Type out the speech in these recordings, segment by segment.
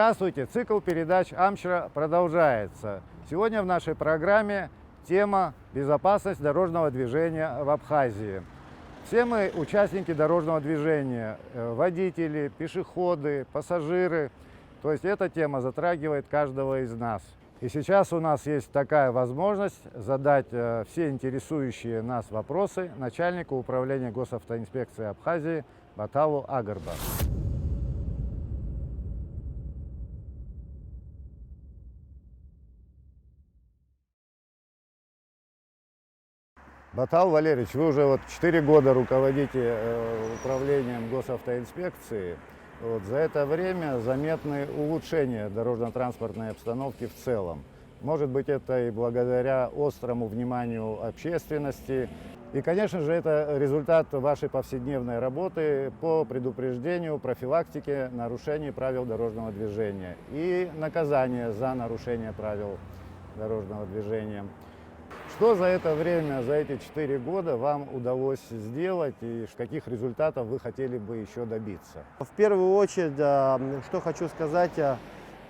Здравствуйте! Цикл передач «Амчра» продолжается. Сегодня в нашей программе тема «Безопасность дорожного движения в Абхазии». Все мы участники дорожного движения, водители, пешеходы, пассажиры. То есть эта тема затрагивает каждого из нас. И сейчас у нас есть такая возможность задать все интересующие нас вопросы начальнику управления госавтоинспекции Абхазии Баталу Агарба. Батал Валерьевич, вы уже 4 года руководите управлением госавтоинспекции. За это время заметны улучшения дорожно-транспортной обстановки в целом. Может быть, это и благодаря острому вниманию общественности. И, конечно же, это результат вашей повседневной работы по предупреждению, профилактике нарушений правил дорожного движения и наказания за нарушение правил дорожного движения. Что за это время, за эти 4 года вам удалось сделать и каких результатов вы хотели бы еще добиться? В первую очередь, что хочу сказать,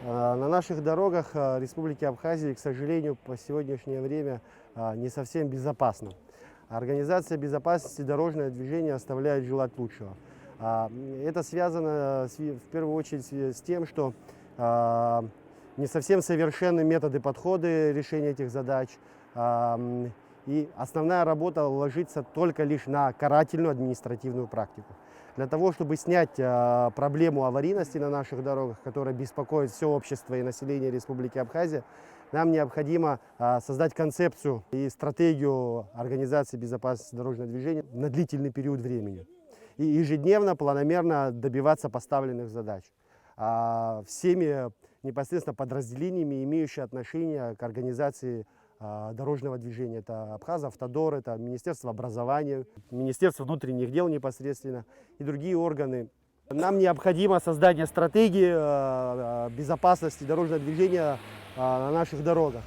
на наших дорогах Республики Абхазии, к сожалению, по сегодняшнее время не совсем безопасно. Организация безопасности дорожного движения оставляет желать лучшего. Это связано в первую очередь с тем, что не совсем совершенны методы подхода решения этих задач. И основная работа ложится только лишь на карательную административную практику. Для того, чтобы снять проблему аварийности на наших дорогах, которая беспокоит все общество и население Республики Абхазия, нам необходимо создать концепцию и стратегию организации безопасности дорожного движения на длительный период времени. И ежедневно, планомерно добиваться поставленных задач. Всеми непосредственно подразделениями, имеющими отношение к организации дорожного движения. Это Абхазавтодор, это Министерство образования, Министерство внутренних дел непосредственно и другие органы. Нам необходимо создание стратегии безопасности дорожного движения на наших дорогах.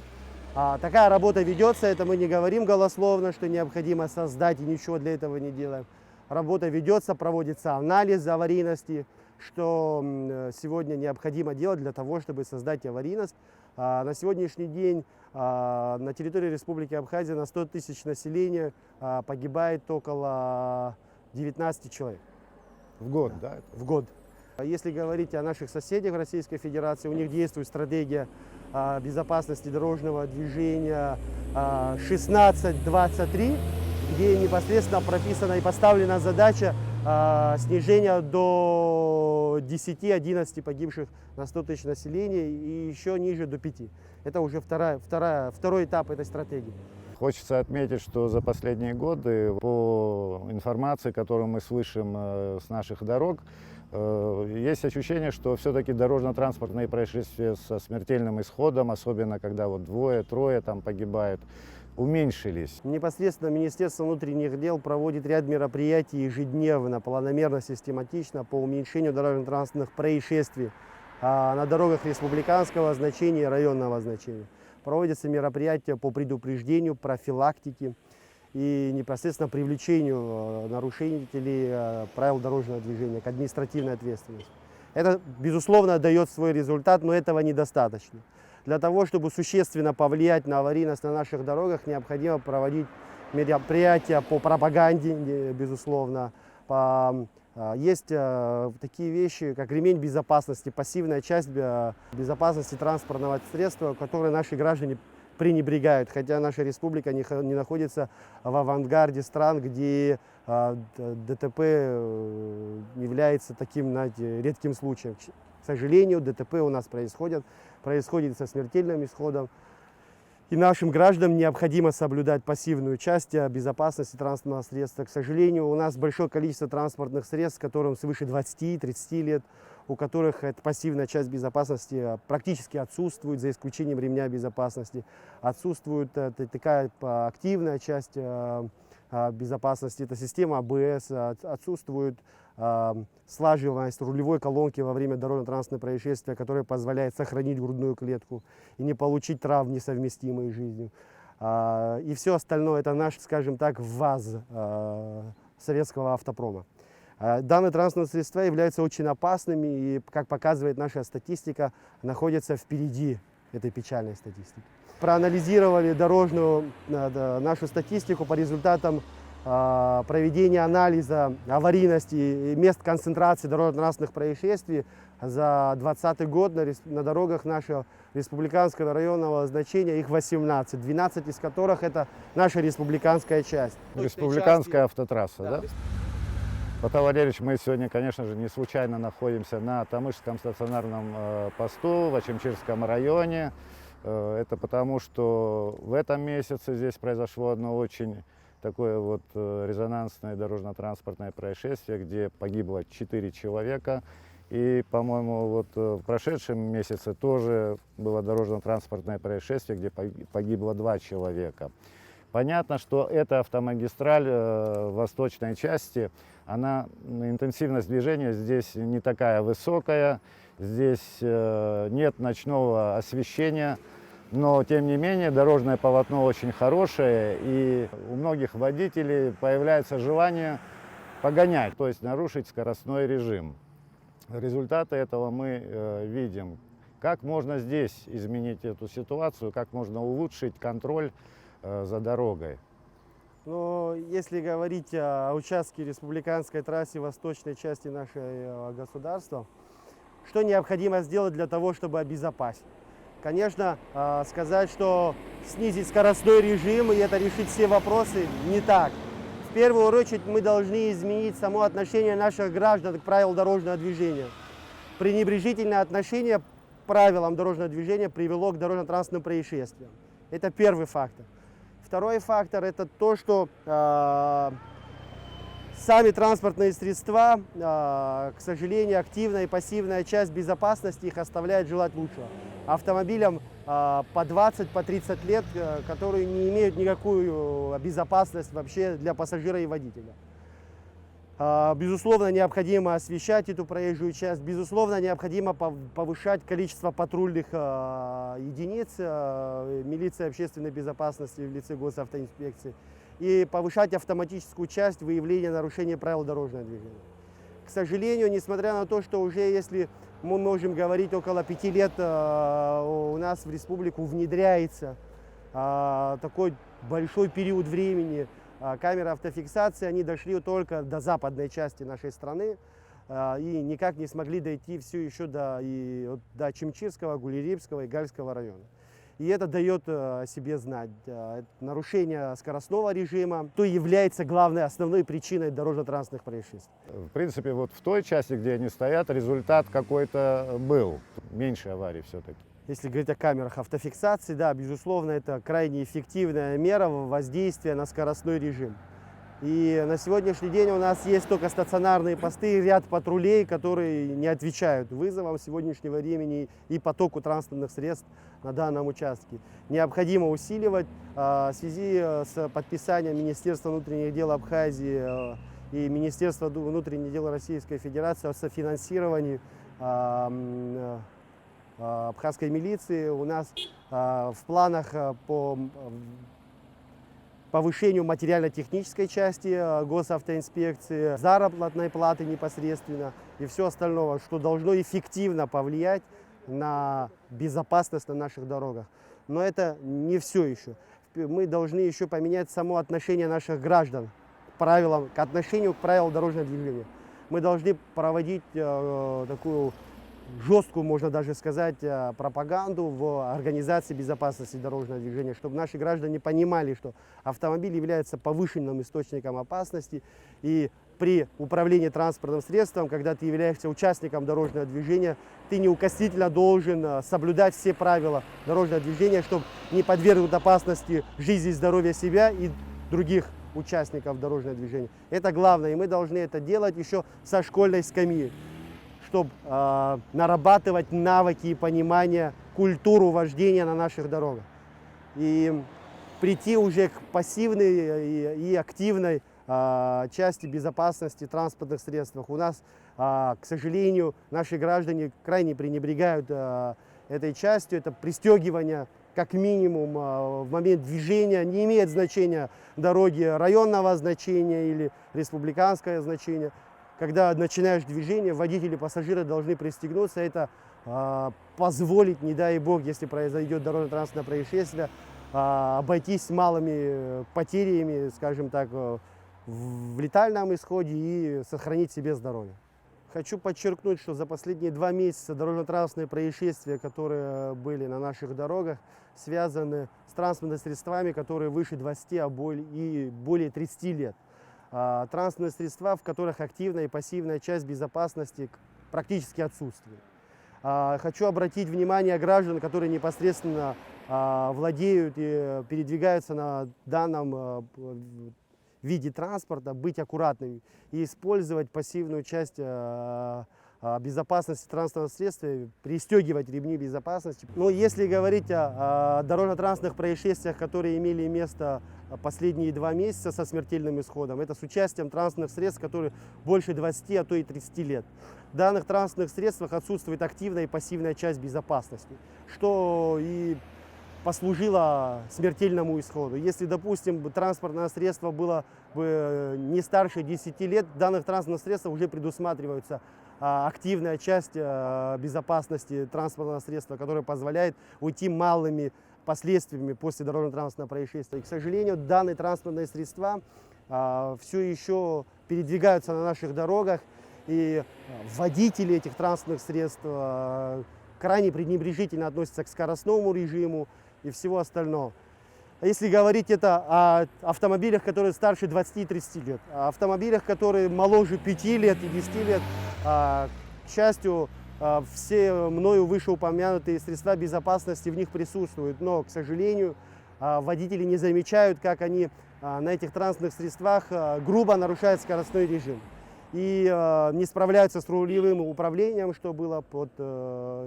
Такая работа ведется, это мы не говорим голословно, что необходимо создать и ничего для этого не делаем. Работа ведется, проводится анализ аварийности, что сегодня необходимо делать для того, чтобы создать аварийность. На сегодняшний день на территории Республики Абхазия на 100 тысяч населения погибает около 19 человек. В год, да? В год. Если говорить о наших соседях в Российской Федерации, у них действует стратегия безопасности дорожного движения 16-23, где непосредственно прописана и поставлена задача снижения до 10-11 погибших на 100 тысяч населения и еще ниже до 5. Это уже второй этап этой стратегии. Хочется отметить, что за последние годы, по информации, которую мы слышим с наших дорог, есть ощущение, что все-таки дорожно-транспортные происшествия со смертельным исходом, особенно когда двое-трое там погибают, уменьшились. Непосредственно Министерство внутренних дел проводит ряд мероприятий ежедневно, планомерно, систематично по уменьшению дорожно-транспортных происшествий на дорогах республиканского значения и районного значения. Проводятся мероприятия по предупреждению, профилактике и непосредственно привлечению нарушителей правил дорожного движения к административной ответственности. Это, безусловно, дает свой результат, но этого недостаточно. Для того, чтобы существенно повлиять на аварийность на наших дорогах, необходимо проводить мероприятия по пропаганде, безусловно. Есть такие вещи, как ремень безопасности, пассивная часть безопасности транспортного средства, которой наши граждане пренебрегают. Хотя наша республика не находится в авангарде стран, где ДТП является таким, знаете, редким случаем. К сожалению, ДТП у нас происходит со смертельным исходом. И нашим гражданам необходимо соблюдать пассивную часть безопасности транспортного средства. К сожалению, у нас большое количество транспортных средств, которым свыше 20-30 лет, у которых эта пассивная часть безопасности практически отсутствует, за исключением ремня безопасности. Отсутствует такая активная часть безопасности, это система АБС, отсутствует слаживаемость рулевой колонки во время дорожно-транспортного происшествия, которая позволяет сохранить грудную клетку и не получить травм, несовместимых с жизнью. И все остальное – это наш, скажем так, ВАЗ советского автопрома. Данные транспортные средства являются очень опасными и, как показывает наша статистика, находятся впереди этой печальной статистики. Проанализировали нашу статистику по результатам проведения анализа аварийности и мест концентрации дорожно-транспортных происшествий за 2020 год на дорогах нашего республиканского районного значения их 18, 12 из которых это наша республиканская часть. Республиканская автотрасса, да? Павел Валерьевич, мы сегодня, конечно же, не случайно находимся на Тамышском стационарном посту в Очимчирском районе. Это потому, что в этом месяце здесь произошло одно очень такое вот резонансное дорожно-транспортное происшествие, где погибло 4 человека. И, по-моему, вот в прошедшем месяце тоже было дорожно-транспортное происшествие, где погибло 2 человека. Понятно, что эта автомагистраль в восточной части, интенсивность движения здесь не такая высокая, здесь нет ночного освещения, но тем не менее дорожное полотно очень хорошее, и у многих водителей появляется желание погонять, то есть нарушить скоростной режим. Результаты этого мы видим. Как можно здесь изменить эту ситуацию, как можно улучшить контроль за дорогой? Но если говорить о участке республиканской трассы в восточной части нашего государства, что необходимо сделать для того, чтобы обезопасить? Конечно, сказать, что снизить скоростной режим и это решить все вопросы, не так. В первую очередь мы должны изменить само отношение наших граждан к правилам дорожного движения. Пренебрежительное отношение к правилам дорожного движения привело к дорожно-транспортным происшествиям. Это первый фактор. Второй фактор – это то, что сами транспортные средства, к сожалению, активная и пассивная часть безопасности их оставляет желать лучшего. Автомобилям по 20, по 30 лет, которые не имеют никакую безопасность вообще для пассажира и водителя. Безусловно, необходимо освещать эту проезжую часть, безусловно, необходимо повышать количество патрульных единиц милиции общественной безопасности в лице госавтоинспекции и повышать автоматическую часть выявления нарушений правил дорожного движения. К сожалению, несмотря на то, что уже, если мы можем говорить, около 5 лет у нас в республику внедряется такой большой период времени камеры автофиксации, они дошли только до западной части нашей страны и никак не смогли дойти все еще до Очимчирского, Гулерибского и Гальского района. И это дает о себе знать. Нарушение скоростного режима, то является главной, основной причиной дорожно-транспортных происшествий. В принципе, вот в той части, где они стоят, результат какой-то был. Меньше аварий все-таки. Если говорить о камерах автофиксации, да, безусловно, это крайне эффективная мера воздействия на скоростной режим. И на сегодняшний день у нас есть только стационарные посты и ряд патрулей, которые не отвечают вызовам сегодняшнего времени и потоку транспортных средств на данном участке. Необходимо усиливать в связи с подписанием Министерства внутренних дел Абхазии и Министерства внутренних дел Российской Федерации о софинансировании абхазской милиции. У нас в планах по повышению материально-технической части госавтоинспекции, заработной платы непосредственно и все остальное, что должно эффективно повлиять на безопасность на наших дорогах. Но это не все еще. Мы должны еще поменять само отношение наших граждан к отношению к правилам дорожного движения. Мы должны проводить такую жесткую, можно даже сказать, пропаганду в организации безопасности дорожного движения, чтобы наши граждане понимали, что автомобиль является повышенным источником опасности, и при управлении транспортным средством, когда ты являешься участником дорожного движения, ты неукоснительно должен соблюдать все правила дорожного движения, чтобы не подвергнуть опасности жизни и здоровья себя и других участников дорожного движения. Это главное, и мы должны это делать еще со школьной скамьи, чтобы нарабатывать навыки и понимание, культуру вождения на наших дорогах. И прийти уже к пассивной и активной части безопасности транспортных средств. У нас, к сожалению, наши граждане крайне пренебрегают этой частью. Это пристегивание как минимум в момент движения. Не имеет значения дороги районного значения или республиканское значение. когда начинаешь движение, водители и пассажиры должны пристегнуться. Это позволит, не дай бог, если произойдет дорожно-транспортное происшествие, обойтись малыми потерями, скажем так, в летальном исходе и сохранить себе здоровье. Хочу подчеркнуть, что за последние 2 месяца дорожно-транспортные происшествия, которые были на наших дорогах, связаны с транспортными средствами, которые выше 20 и более 30 лет. Транспортные средства, в которых активная и пассивная часть безопасности практически отсутствует. Хочу обратить внимание граждан, которые непосредственно владеют и передвигаются на данном виде транспорта, быть аккуратными и использовать пассивную часть безопасности транспортного средства, пристегивать ремни безопасности. Но если говорить о дорожно-транспортных происшествиях, которые имели место последние 2 месяца со смертельным исходом, это с участием транспортных средств, которые больше 20, а то и 30 лет. В данных транспортных средствах отсутствует активная и пассивная часть безопасности, что и послужило смертельному исходу. Если, допустим, транспортное средство было бы не старше 10 лет, в данных транспортных средствах уже предусматривается активная часть безопасности транспортного средства, которая позволяет уйти малыми последствиями после дорожно-транспортного происшествия. И, к сожалению, данные транспортные средства все еще передвигаются на наших дорогах, и водители этих транспортных средств крайне пренебрежительно относятся к скоростному режиму и всего остального. Если говорить это о автомобилях, которые старше 20-30 лет, о автомобилях, которые моложе 5 лет и 10 лет, к счастью, все мною вышеупомянутые средства безопасности в них присутствуют, но, к сожалению, водители не замечают, как они на этих транспортных средствах грубо нарушают скоростной режим и не справляются с рулевым управлением, что было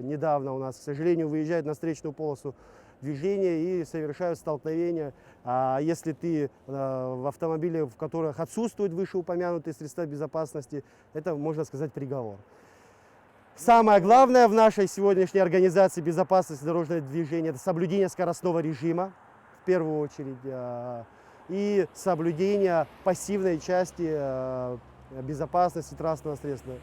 недавно у нас. К сожалению, выезжают на встречную полосу движения и совершают столкновения. А если ты в автомобиле, в которых отсутствуют вышеупомянутые средства безопасности, это, можно сказать, приговор. Самое главное в нашей сегодняшней организации безопасности дорожного движения – это соблюдение скоростного режима, в первую очередь, и соблюдение пассивной части безопасности транспортного средства,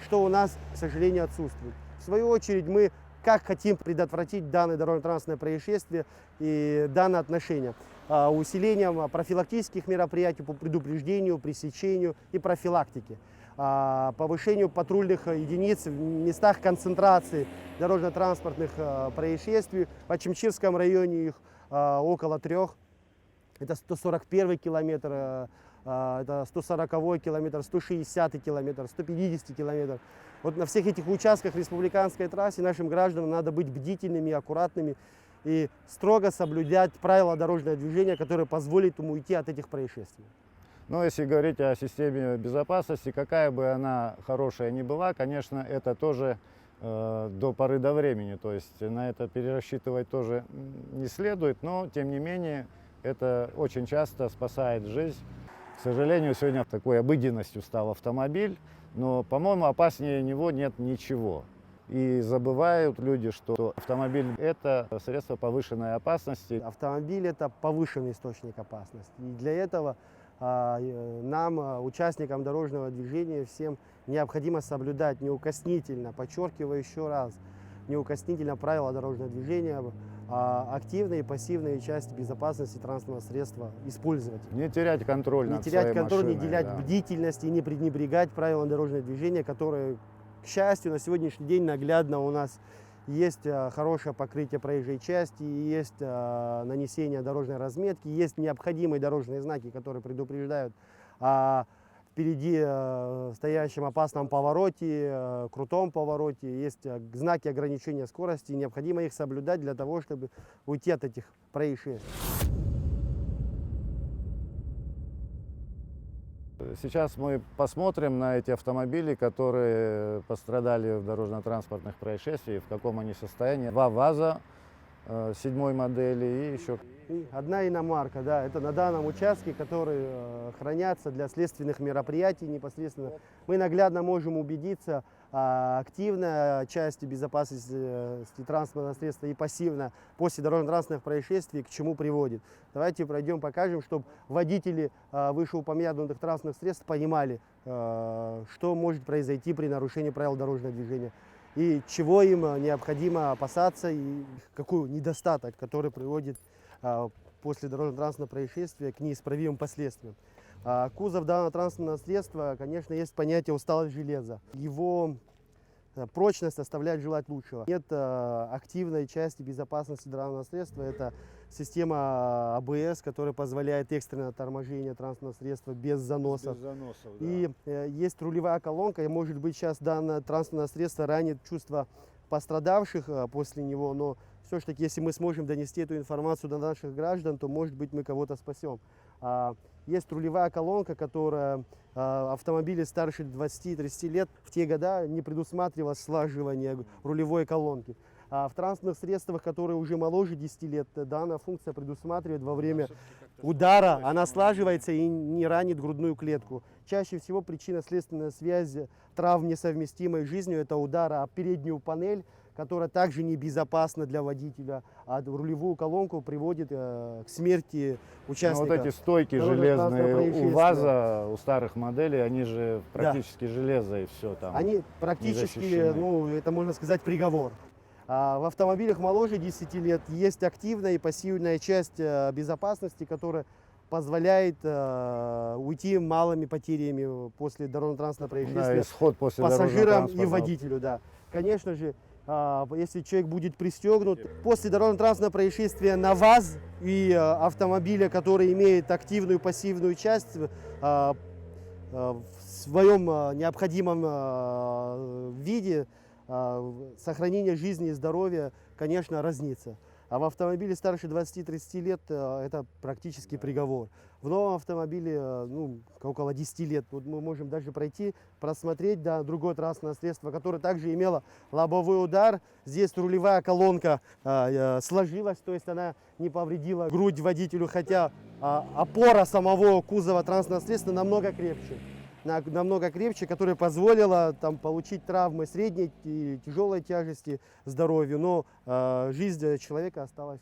что у нас, к сожалению, отсутствует. В свою очередь, мы как хотим предотвратить данное дорожно-транспортное происшествие и данное отношение усилением профилактических мероприятий по предупреждению, пресечению и профилактике, повышению патрульных единиц в местах концентрации дорожно-транспортных происшествий. В Ачимчирском районе их около 3. Это 141 километр, это 140 километр, 160 километр, 150 километров. Вот на всех этих участках республиканской трассы нашим гражданам надо быть бдительными и аккуратными и строго соблюдать правила дорожного движения, которые позволят ему уйти от этих происшествий. Но если говорить о системе безопасности, какая бы она хорошая ни была, конечно, это тоже до поры до времени. То есть на это перерасчитывать тоже не следует, но тем не менее это очень часто спасает жизнь. К сожалению, сегодня такой обыденностью стал автомобиль, но, по-моему, опаснее него нет ничего. И забывают люди, что автомобиль – это средство повышенной опасности. Автомобиль – это повышенный источник опасности. И для этого нам, участникам дорожного движения, всем необходимо соблюдать неукоснительно, подчеркиваю еще раз, неукоснительно правила дорожного движения, активные и пассивные части безопасности транспортного средства использовать. Не терять контроль над своей Не терять контроль, машиной, не терять да. бдительность и не пренебрегать правилам дорожного движения, которые, к счастью, на сегодняшний день наглядно у нас есть хорошее покрытие проезжей части, есть нанесение дорожной разметки, есть необходимые дорожные знаки, которые предупреждают о впереди стоящем опасном повороте, крутом повороте. Есть знаки ограничения скорости, необходимо их соблюдать для того, чтобы уйти от этих происшествий. Сейчас мы посмотрим на эти автомобили, которые пострадали в дорожно-транспортных происшествиях, в каком они состоянии. 2 ВАЗа 7-й модели и еще... И одна иномарка, да, это на данном участке, который хранятся для следственных мероприятий непосредственно. Мы наглядно можем убедиться активная часть безопасности транспортного средства и пассивная после дорожно-транспортных происшествий к чему приводит. Давайте пройдем, покажем, чтобы водители вышеупомянутых транспортных средств понимали, что может произойти при нарушении правил дорожного движения и чего им необходимо опасаться и какой недостаток, который приводит после дорожно-транспортного происшествия к неисправимым последствиям. Кузов данного транспортного средства, конечно, есть понятие усталость железа. Его прочность оставляет желать лучшего. Нет активной части безопасности данного средства. Это система АБС, которая позволяет экстренное торможение транспортного средства без заносов. Без заносов, да. И есть рулевая колонка, и может быть сейчас данное транспортное средство ранит чувства пострадавших после него, но все-таки если мы сможем донести эту информацию до наших граждан, то может быть мы кого-то спасем. Есть рулевая колонка, которая автомобили старше 20-30 лет в те годы не предусматривала слаживание рулевой колонки. А в транспортных средствах, которые уже моложе 10 лет, данная функция предусматривает во время удара, она слаживается и не ранит грудную клетку. Чаще всего причинно-следственная связь травм, несовместимой с жизнью, это удар о переднюю панель, которая также небезопасна для водителя, а рулевую колонку приводит к смерти участника. Ну, вот эти стойки железные у ВАЗа, у старых моделей, они же практически железо и все там. Они практически, ну, это можно сказать, приговор. А в автомобилях моложе 10 лет есть активная и пассивная часть безопасности, которая позволяет уйти малыми потерями после дорожно-транспортного происшествия, Да, исход после пассажирам и водителю. Да. Конечно же, если человек будет пристегнут после дорожно-транспортного происшествия на ВАЗ и автомобиля, который имеет активную и пассивную часть, в своем необходимом виде, сохранение жизни и здоровья, конечно, разнится. А в автомобиле старше 20-30 лет это практически приговор. В новом автомобиле, ну, около 10 лет, вот мы можем даже пройти, просмотреть, да, другое транспортное средство, которое также имело лобовой удар. Здесь рулевая колонка сложилась, то есть она не повредила грудь водителю, хотя опора самого кузова транспортного средства намного крепче, которая позволила там получить травмы средней и тяжелой тяжести здоровью, но жизнь человека осталась,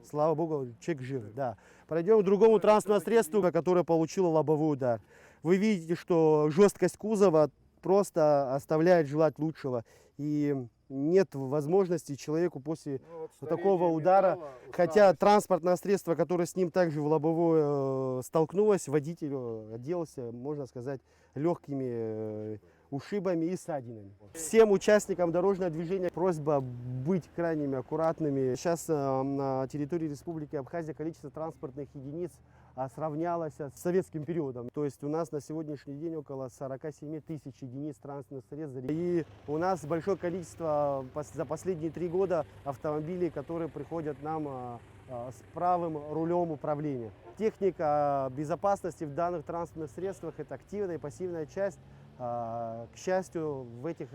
слава богу, человек жив. Да. Пройдем к другому транспортному средству, которое получило лобовой удар. Вы видите, что жесткость кузова просто оставляет желать лучшего, и нет возможности человеку после такого удара, хотя транспортное средство, которое с ним также в лобовое столкнулось, водитель отделался, можно сказать, легкими ушибами и ссадинами. Всем участникам дорожного движения просьба быть крайне аккуратными. Сейчас на территории Республики Абхазия количество транспортных единиц сравнялось с советским периодом. То есть у нас на сегодняшний день около 47 тысяч единиц транспортных средств. И у нас большое количество за последние 3 года автомобилей, которые приходят нам с правым рулем управления. Техника безопасности в данных транспортных средствах – это активная и пассивная часть. К счастью, в этих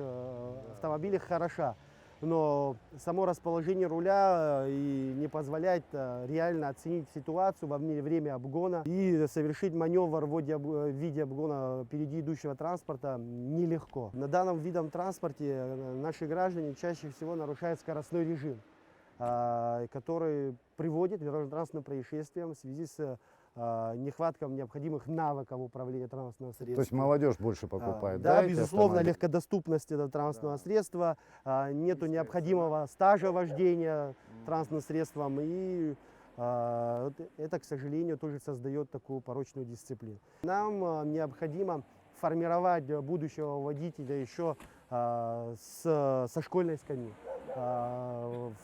автомобилях хороша, но само расположение руля и не позволяет реально оценить ситуацию во время обгона и совершить маневр в виде обгона впереди идущего транспорта нелегко. На данном видом транспорте наши граждане чаще всего нарушают скоростной режим, который приводит к дорожно-транспортным происшествиям в связи с нехватком необходимых навыков управления транспортным средством. То есть молодежь больше покупает, да, безусловно, легкодоступность этого транспортного средства, нету необходимого стажа вождения транспортным средством, и это, к сожалению, тоже создает такую порочную дисциплину. Нам необходимо формировать будущего водителя еще со школьной скамьи.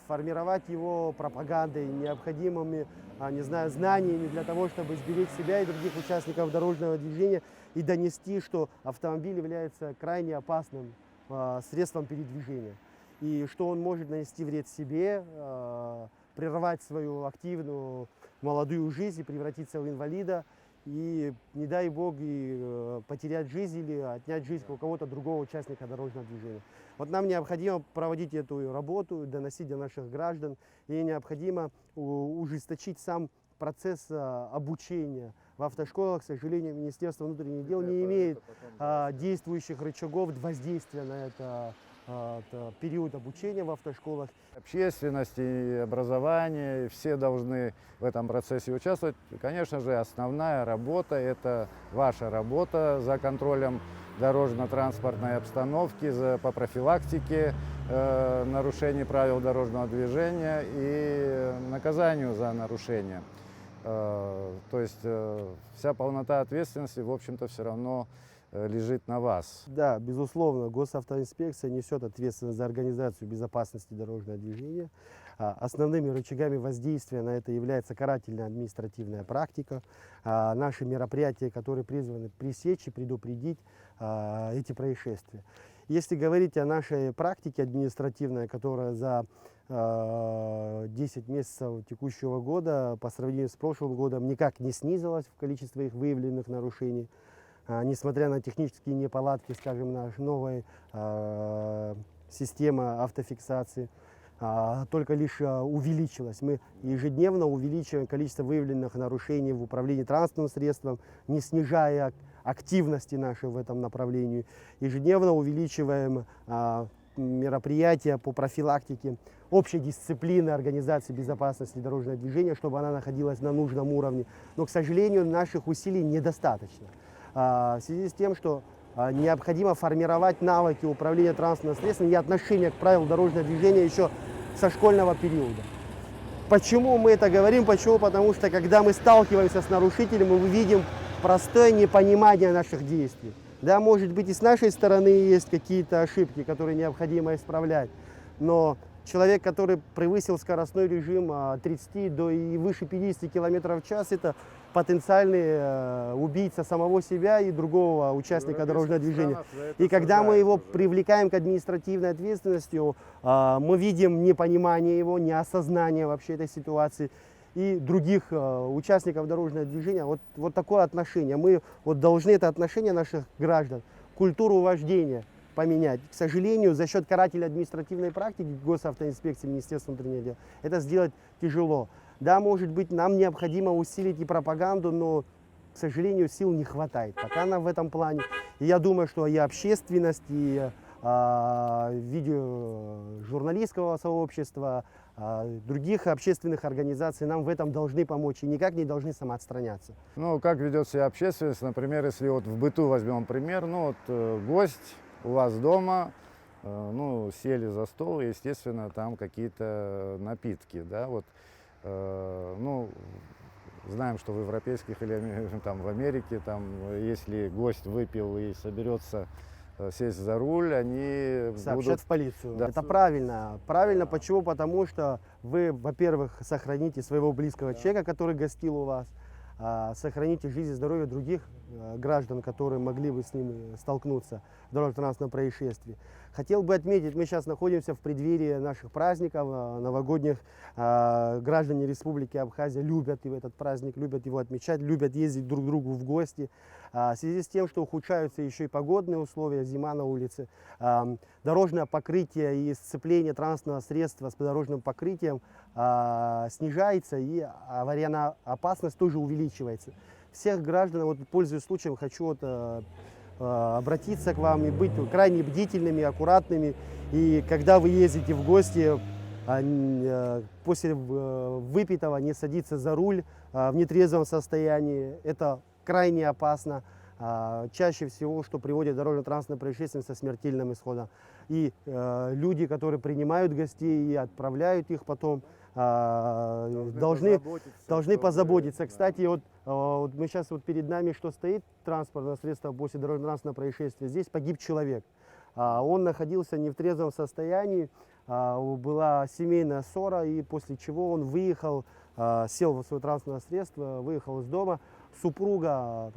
Формировать его пропагандой, необходимыми, не знаю, знаниями для того, чтобы сберечь себя и других участников дорожного движения и донести, что автомобиль является крайне опасным средством передвижения и что он может нанести вред себе, прервать свою активную молодую жизнь и превратиться в инвалида. И, не дай бог, и потерять жизнь или отнять жизнь у кого-то другого участника дорожного движения. Вот нам необходимо проводить эту работу, доносить до наших граждан, и необходимо ужесточить сам процесс обучения в автошколах, к сожалению, Министерство внутренних дел не имеет действующих рычагов воздействия на это период обучения в автошколах. Общественность и образование, все должны в этом процессе участвовать. Конечно же, основная работа – это ваша работа за контролем дорожно-транспортной обстановки, по профилактике нарушений правил дорожного движения и наказанию за нарушение. То есть вся полнота ответственности, в общем-то, все равно лежит на вас. Да, безусловно, госавтоинспекция несет ответственность за организацию безопасности дорожного движения. Основными рычагами воздействия на это является карательная административная практика. Наши мероприятия, которые призваны пресечь и предупредить эти происшествия. Если говорить о нашей практике административной, которая за 10 месяцев текущего года по сравнению с прошлым годом никак не снизилась в количестве их выявленных нарушений, несмотря на технические неполадки, скажем, нашей новой системы автофиксации, только лишь увеличилась. Мы ежедневно увеличиваем количество выявленных нарушений в управлении транспортным средством, не снижая активности нашей в этом направлении. Ежедневно увеличиваем мероприятия по профилактике общей дисциплины организации безопасности дорожного движения, чтобы она находилась на нужном уровне. Но, к сожалению, наших усилий недостаточно. В связи с тем, что необходимо формировать навыки управления транспортным средством и отношения к правилам дорожного движения еще со школьного периода. Почему мы это говорим? Почему? Потому что когда мы сталкиваемся с нарушителем, мы видим простое непонимание наших действий. Да, может быть, и с нашей стороны есть какие-то ошибки, которые необходимо исправлять, но человек, который превысил скоростной режим 30 до и выше 50 км в час, это потенциальный убийца самого себя и другого участника дорожного движения. И когда мы его привлекаем к административной ответственности, мы видим непонимание его, неосознание вообще этой ситуации и других участников дорожного движения. Вот такое отношение. Мы должны это отношение наших граждан, культуру вождения поменять. К сожалению, за счет карательной административной практики госавтоинспекции Министерства внутренних дел это сделать тяжело. Да, может быть, нам необходимо усилить и пропаганду, но, к сожалению, сил не хватает пока нам в этом плане. И я думаю, что и общественность, и журналистского сообщества, других общественных организаций нам в этом должны помочь и никак не должны самоотстраняться. Ну, как ведет себя общественность, например, если вот в быту возьмем пример, гость у вас дома, сели за стол, и, естественно, там какие-то напитки, да, знаем, что в европейских или в Америке, если гость выпил и соберется сесть за руль, они сообщат в полицию. Да. Это правильно. Правильно, почему? Потому что вы, во-первых, сохраните своего близкого человека, который гостил у вас, сохраните жизнь и здоровье других граждан, которые могли бы с ним столкнуться в дорожно-транспортном происшествии. Хотел бы отметить, мы сейчас находимся в преддверии наших праздников новогодних. Граждане Республики Абхазия любят этот праздник, любят его отмечать, любят ездить друг к другу в гости. В связи с тем, что ухудшаются еще и погодные условия, зима на улице, дорожное покрытие и сцепление транспортного средства с дорожным покрытием снижается, и аварийная опасность тоже увеличивается. Всех граждан, пользуясь случаем, хочу обратиться к вам и быть крайне бдительными, аккуратными. И когда вы ездите в гости, после выпитого не садиться за руль в нетрезвом состоянии. Это крайне опасно. Чаще всего, что приводит к дорожно-транспортным происшествиям со смертельным исходом. И люди, которые принимают гостей и отправляют их потом, должны позаботиться. Кстати, мы сейчас перед нами, что стоит транспортное средство после дорожно-транспортного происшествия. Здесь погиб человек. Он находился не в трезвом состоянии, была семейная ссора, и после чего он выехал, сел в свое транспортное средство, выехал из дома. Супруга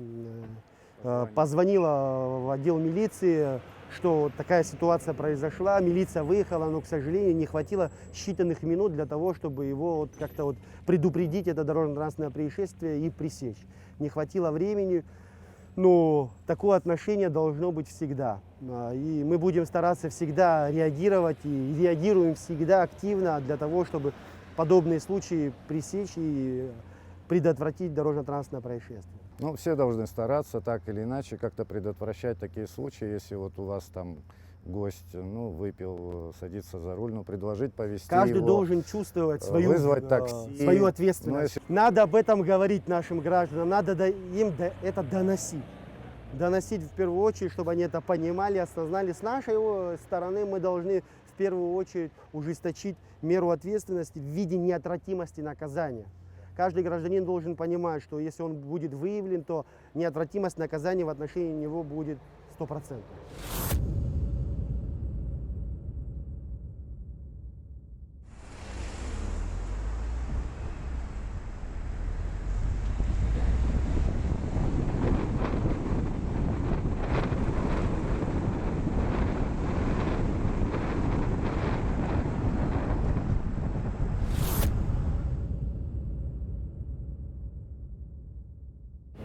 позвонила в отдел милиции, что такая ситуация произошла. Милиция выехала, но, к сожалению, не хватило считанных минут для того, чтобы его как-то предупредить это дорожно-транспортное происшествие и пресечь. Не хватило времени, но такое отношение должно быть всегда. И мы будем стараться всегда реагировать и реагируем всегда активно для того, чтобы подобные случаи пресечь и предотвратить дорожно-транспортное происшествие. Ну, все должны стараться так или иначе как-то предотвращать такие случаи, если вот у вас там гость, ну, выпил, садится за руль, ну, предложить повезти Каждый его, должен чувствовать вызвать такси. свою Ну, ответственность. если- Надо об этом говорить нашим гражданам, надо им это доносить. Доносить в первую очередь, чтобы они это понимали, осознали. С нашей стороны мы должны в первую очередь ужесточить меру ответственности в виде неотвратимости наказания. Каждый гражданин должен понимать, что если он будет выявлен, то неотвратимость наказания в отношении него будет 100%.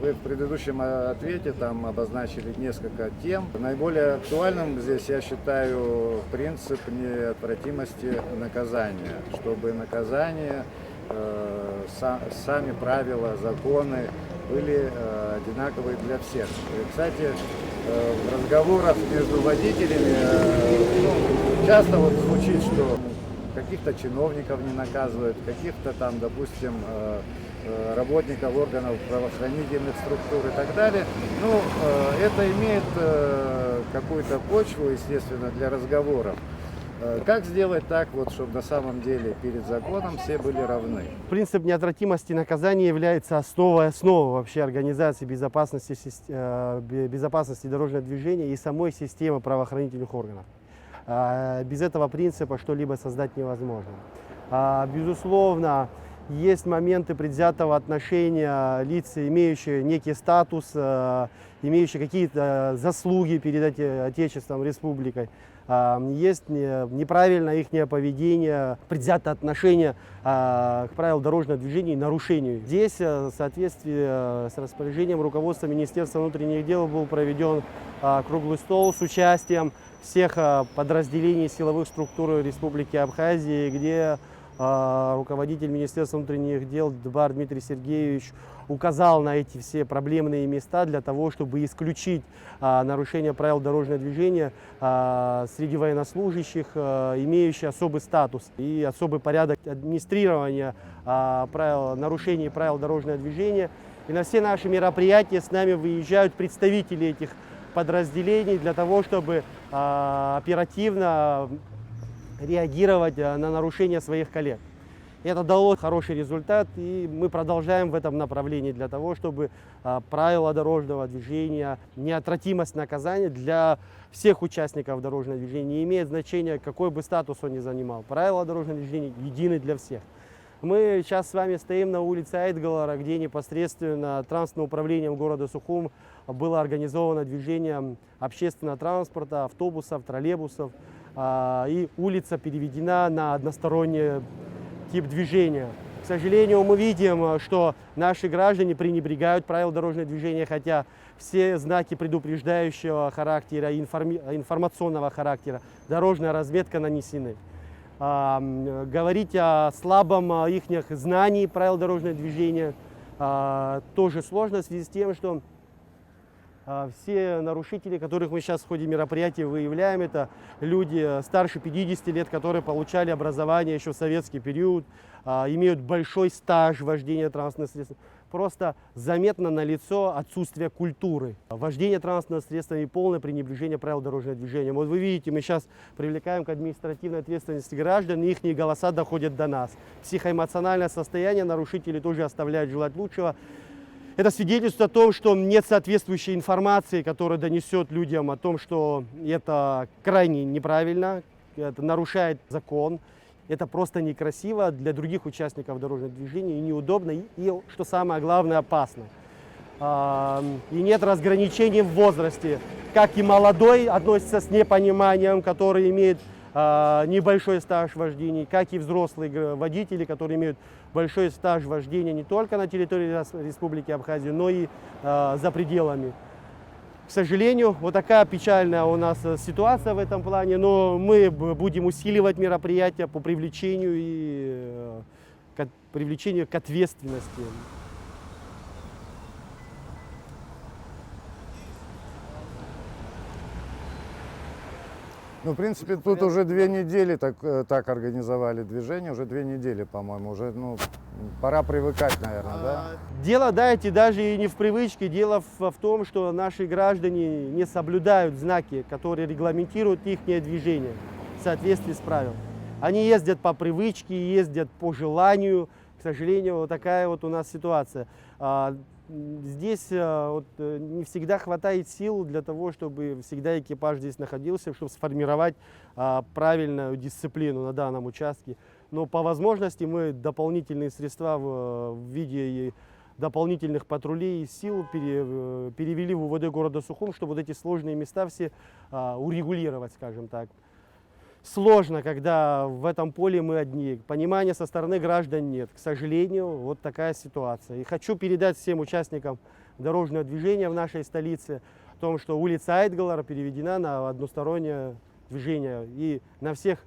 Вы в предыдущем ответе там обозначили несколько тем. Наиболее актуальным здесь я считаю принцип неотвратимости наказания, чтобы наказание, сами правила, законы были одинаковые для всех. И, кстати, в разговорах между водителями ну, часто вот звучит, что каких-то чиновников не наказывают, каких-то там, допустим, работников органов правоохранительных структур и так далее. Ну, это имеет какую-то почву, естественно, для разговоров. Как сделать так, вот, чтобы на самом деле перед законом все были равны? Принцип неотвратимости наказания является основой вообще организации безопасности дорожного движения и самой системы правоохранительных органов. Без этого принципа что-либо создать невозможно. Безусловно, есть моменты предвзятого отношения лиц, имеющие некий статус, имеющие какие-то заслуги перед Отечеством, Республикой. Есть неправильное их поведение, предвзятое отношение к правилам дорожного движения и нарушению. Здесь, в соответствии с распоряжением руководства Министерства внутренних дел, был проведен круглый стол с участием всех подразделений силовых структур Республики Абхазии, где руководитель Министерства внутренних дел Дбар Дмитрий Сергеевич указал на эти все проблемные места для того, чтобы исключить нарушение правил дорожного движения среди военнослужащих, имеющих особый статус и особый порядок администрирования нарушений правил дорожного движения. И на все наши мероприятия с нами выезжают представители этих подразделений для того, чтобы оперативно реагировать на нарушения своих коллег. Это дало хороший результат, и мы продолжаем в этом направлении для того, чтобы правила дорожного движения, неотвратимость наказания для всех участников дорожного движения, не имеет значения, какой бы статус он ни занимал. Правила дорожного движения едины для всех. Мы сейчас с вами стоим на улице Айтгалара, где непосредственно транспортным управлением города Сухум было организовано движение общественного транспорта, автобусов, троллейбусов, и улица переведена на односторонний тип движения. К сожалению, мы видим, что наши граждане пренебрегают правилам дорожного движения, хотя все знаки предупреждающего характера, информационного характера, дорожная разметка нанесены. Говорить о слабом их знании правил дорожного движения тоже сложно в связи с тем, что все нарушители, которых мы сейчас в ходе мероприятия выявляем, это люди старше 50 лет, которые получали образование еще в советский период, имеют большой стаж вождения транспортных средств. Просто заметно налицо отсутствие культуры. Вождение транспортного средства и полное пренебрежение правил дорожного движения. Вот вы видите, мы сейчас привлекаем к административной ответственности граждан, и их голоса доходят до нас. Психоэмоциональное состояние нарушителей тоже оставляет желать лучшего. Это свидетельствует о том, что нет соответствующей информации, которая донесет людям о том, что это крайне неправильно, это нарушает закон, это просто некрасиво для других участников дорожного движения и неудобно, и, что самое главное, опасно. И нет разграничений в возрасте. Как и молодой относится с непониманием, который имеет небольшой стаж вождения, как и взрослые водители, которые имеют большой стаж вождения не только на территории Республики Абхазия, но и за пределами. К сожалению, вот такая печальная у нас ситуация в этом плане, но мы будем усиливать мероприятия по привлечению к ответственности. Ну, в принципе, тут уже 2 недели так организовали движение, уже 2 недели, по-моему, уже, ну, пора привыкать, наверное, да? Дело, дайте, даже и не в привычке, дело в том, что наши граждане не соблюдают знаки, которые регламентируют их движение в соответствии с правилами. Они ездят по привычке, ездят по желанию. К сожалению, вот такая вот у нас ситуация. Здесь не всегда хватает сил для того, чтобы всегда экипаж здесь находился, чтобы сформировать правильную дисциплину на данном участке. Но по возможности мы дополнительные средства в виде дополнительных патрулей и сил перевели в УВД города Сухум, чтобы вот эти сложные места все урегулировать, скажем так. Сложно, когда в этом поле мы одни. Понимания со стороны граждан нет. К сожалению, вот такая ситуация. И хочу передать всем участникам дорожного движения в нашей столице о том, что улица Айтгалара переведена на одностороннее движение. И на всех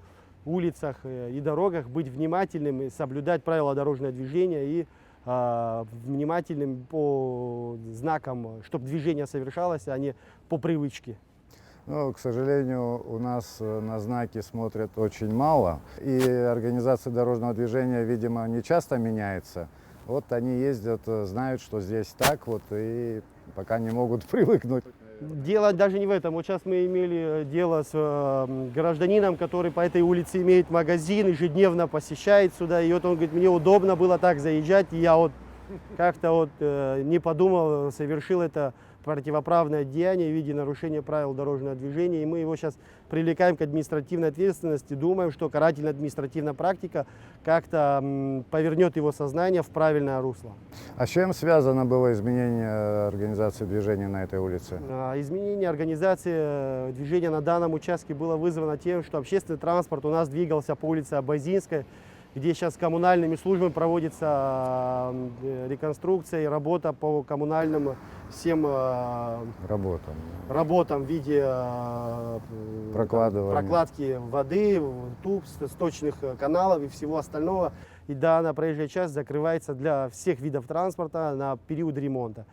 улицах и дорогах быть внимательным и соблюдать правила дорожного движения и внимательным по знакам, чтобы движение совершалось, а не по привычке. Ну, к сожалению, у нас на знаки смотрят очень мало, и организация дорожного движения, видимо, не часто меняется. Вот они ездят, знают, что здесь так вот, и пока не могут привыкнуть. Дело даже не в этом. Вот сейчас мы имели дело с гражданином, который по этой улице имеет магазин, ежедневно посещает сюда. И вот он говорит, мне удобно было так заезжать, и я вот как-то не подумал, совершил это противоправное деяние в виде нарушения правил дорожного движения. И мы его сейчас привлекаем к административной ответственности. Думаем, что карательно-административная практика как-то повернет его сознание в правильное русло. А с чем связано было изменение организации движения на этой улице? Изменение организации движения на данном участке было вызвано тем, что общественный транспорт у нас двигался по улице Абазинской, где сейчас коммунальными службами проводится реконструкция и работа по коммунальным всем работам в виде прокладки воды, труб, сточных каналов и всего остального. И данная проезжая часть закрывается для всех видов транспорта на период ремонта.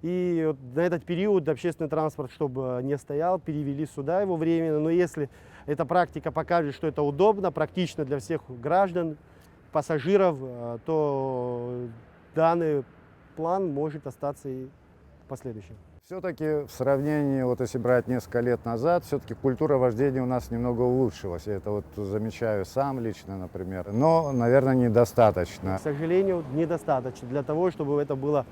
И вот на этот период общественный транспорт, чтобы не стоял, перевели сюда его временно. Но если эта практика покажет, что это удобно, практично для всех граждан, пассажиров, то данный план может остаться и в последующем. Все-таки в сравнении, вот если брать несколько лет назад, все-таки культура вождения у нас немного улучшилась. Я это вот замечаю сам лично, например. Но, наверное, недостаточно. К сожалению, недостаточно для того, чтобы это было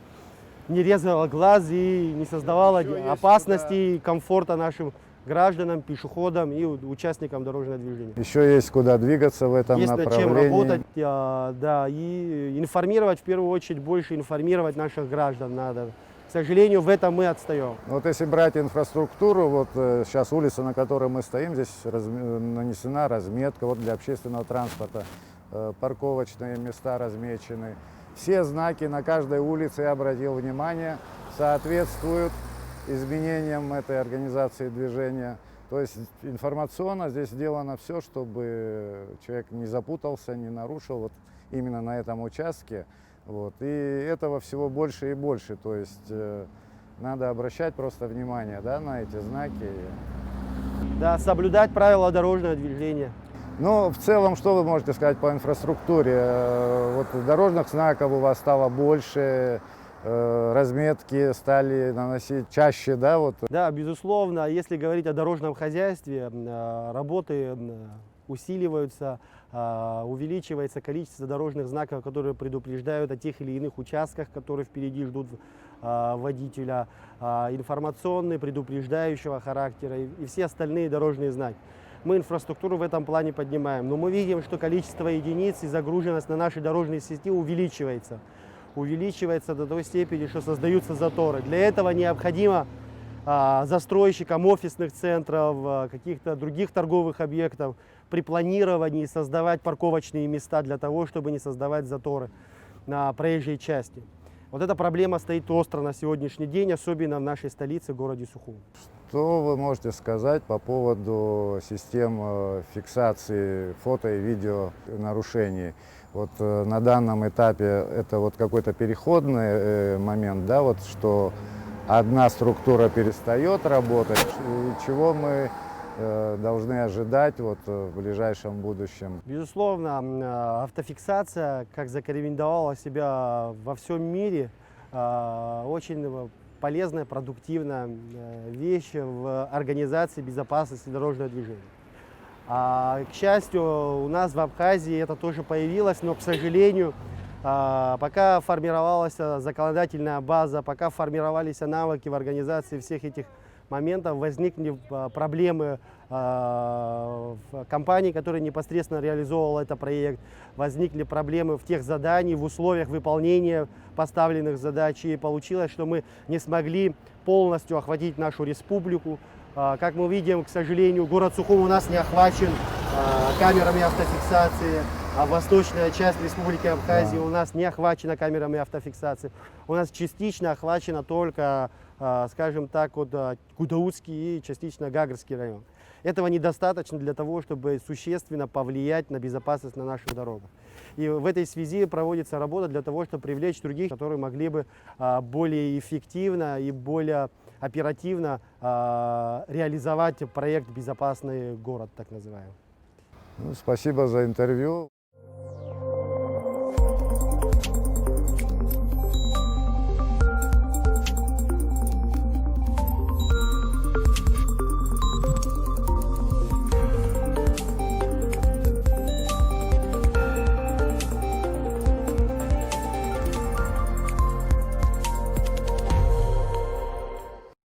не резало глаз и не создавало опасности и комфорта нашим гражданам, пешеходам и участникам дорожного движения. Еще есть куда двигаться в этом направлении. Есть над чем работать, да, и информировать, в первую очередь, больше информировать наших граждан надо. К сожалению, в этом мы отстаем. Вот если брать инфраструктуру, вот сейчас улица, на которой мы стоим, здесь нанесена разметка вот для общественного транспорта, парковочные места размечены. Все знаки на каждой улице, я обратил внимание, соответствуют изменениям этой организации движения. То есть информационно здесь сделано все, чтобы человек не запутался, не нарушил вот именно на этом участке. Вот. И этого всего больше и больше. То есть надо обращать просто внимание, да, на эти знаки. Да, соблюдать правила дорожного движения. Ну, в целом, что вы можете сказать по инфраструктуре? Вот дорожных знаков у вас стало больше, разметки стали наносить чаще, да? Вот. Да, безусловно. Если говорить о дорожном хозяйстве, работы усиливаются, увеличивается количество дорожных знаков, которые предупреждают о тех или иных участках, которые впереди ждут водителя, информационные, предупреждающего характера и все остальные дорожные знаки. Мы инфраструктуру в этом плане поднимаем, но мы видим, что количество единиц и загруженность на нашей дорожной сети увеличивается. Увеличивается до той степени, что создаются заторы. Для этого необходимо застройщикам офисных центров, каких-то других торговых объектов при планировании создавать парковочные места для того, чтобы не создавать заторы на проезжей части. Вот эта проблема стоит остро на сегодняшний день, особенно в нашей столице, городе Сухум. Что вы можете сказать по поводу систем фиксации фото и видео нарушений? Вот на данном этапе это вот какой-то переходный момент, да, вот что одна структура перестает работать, и чего мы должны ожидать вот, в ближайшем будущем? Безусловно, автофиксация, как зарекомендовала себя во всем мире, очень полезная, продуктивная вещь в организации безопасности дорожного движения. К счастью, у нас в Абхазии это тоже появилось, но, к сожалению, пока формировалась законодательная база, пока формировались навыки в организации всех этих моментов, возникли проблемы в компании, которая непосредственно реализовывала этот проект, возникли проблемы в тех заданиях, в условиях выполнения поставленных задач, и получилось, что мы не смогли полностью охватить нашу республику. Как мы видим, к сожалению, город Сухум у нас не охвачен камерами автофиксации, а восточная часть Республики Абхазия у нас не охвачена камерами автофиксации. У нас частично охвачена только, скажем так, вот, Гудаутский и частично Гагарский район. Этого недостаточно для того, чтобы существенно повлиять на безопасность на наших дорогах. И в этой связи проводится работа для того, чтобы привлечь других, которые могли бы более эффективно и более оперативно реализовать проект «Безопасный город», так называемый. Ну, спасибо за интервью.